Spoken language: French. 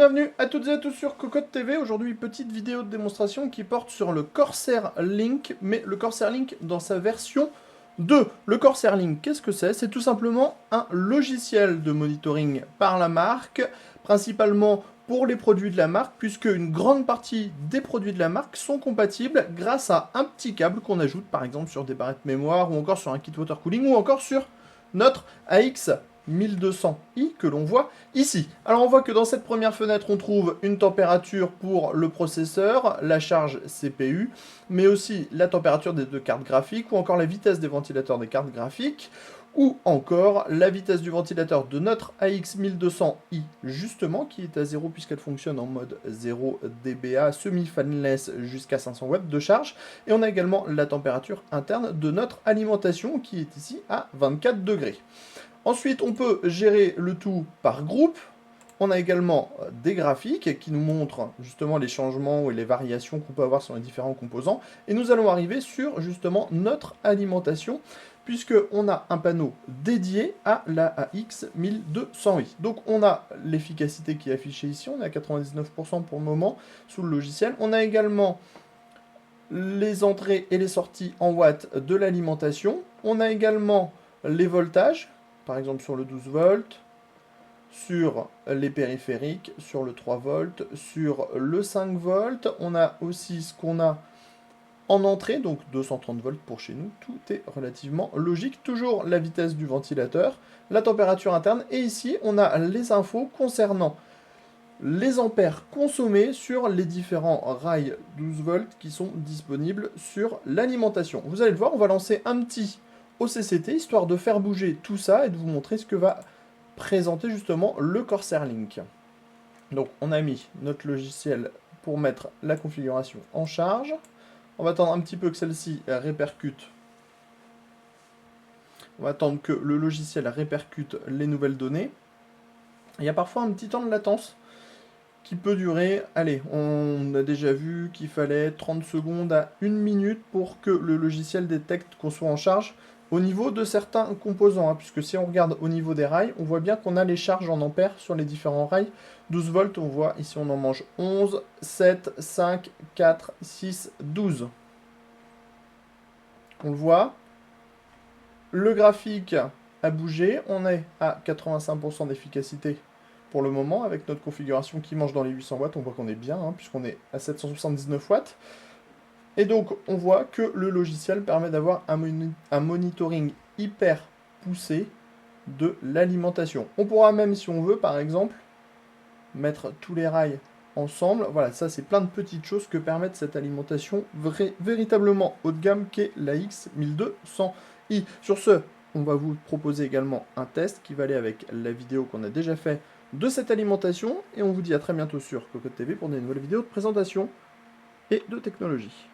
bienvenue à toutes et à tous sur Cocotte TV. Aujourd'hui, petite vidéo de démonstration qui porte sur le Corsair Link, mais le Corsair Link dans sa version 2. Le Corsair Link, qu'est-ce que c'est? C'est tout simplement un logiciel de monitoring par la marque, principalement pour les produits de la marque, puisque une grande partie des produits de la marque sont compatibles grâce à un petit câble qu'on ajoute par exemple sur des barrettes mémoire, ou encore sur un kit water cooling, ou encore sur notre AX 1200i que l'on voit ici. Alors on voit que dans cette première fenêtre on trouve une température pour le processeur, la charge CPU, mais aussi la température des deux cartes graphiques, ou encore la vitesse des ventilateurs des cartes graphiques, ou encore la vitesse du ventilateur de notre AX 1200i justement, qui est à 0 puisqu'elle fonctionne en mode 0 dBA semi-fanless jusqu'à 500 watts de charge. Et on a également la température interne de notre alimentation qui est ici à 24 degrés. Ensuite, on peut gérer le tout par groupe. On a également des graphiques qui nous montrent justement les changements et les variations qu'on peut avoir sur les différents composants. Et nous allons arriver sur justement notre alimentation, puisqu'on a un panneau dédié à la AX 1200i. Donc on a l'efficacité qui est affichée ici, on est à 99% pour le moment sous le logiciel. On a également les entrées et les sorties en watts de l'alimentation. On a également les voltages, par exemple sur le 12 volts, sur les périphériques, sur le 3 volts, sur le 5 volts. On a aussi ce qu'on a en entrée, donc 230 volts pour chez nous. Tout est relativement logique. Toujours la vitesse du ventilateur, la température interne. Et ici, on a les infos concernant les ampères consommés sur les différents rails 12 volts qui sont disponibles sur l'alimentation. Vous allez le voir, on va lancer un petit OCCT, histoire de faire bouger tout ça et de vous montrer ce que va présenter justement le Corsair Link. Donc on a mis notre logiciel pour mettre la configuration en charge. On va attendre un petit peu que celle-ci répercute. On va attendre que le logiciel répercute les nouvelles données. Il y a parfois un petit temps de latence qui peut durer, allez, on a déjà vu qu'il fallait 30 secondes à 1 minute pour que le logiciel détecte qu'on soit en charge au niveau de certains composants, puisque si on regarde au niveau des rails, on voit bien qu'on a les charges en ampères sur les différents rails. 12 volts, on voit ici on en mange 11, 7, 5, 4, 6, 12. On le voit. Le graphique a bougé, on est à 85% d'efficacité pour le moment, avec notre configuration qui mange dans les 800 watts, on voit qu'on est bien, puisqu'on est à 779 watts. Et donc, on voit que le logiciel permet d'avoir un monitoring hyper poussé de l'alimentation. On pourra même, si on veut, par exemple, mettre tous les rails ensemble. Voilà, ça, c'est plein de petites choses que permettent cette alimentation véritablement haut de gamme qu'est la X1200i. Sur ce, on va vous proposer également un test qui va aller avec la vidéo qu'on a déjà fait de cette alimentation. Et on vous dit à très bientôt sur Cocotte TV pour des nouvelles vidéos de présentation et de technologie.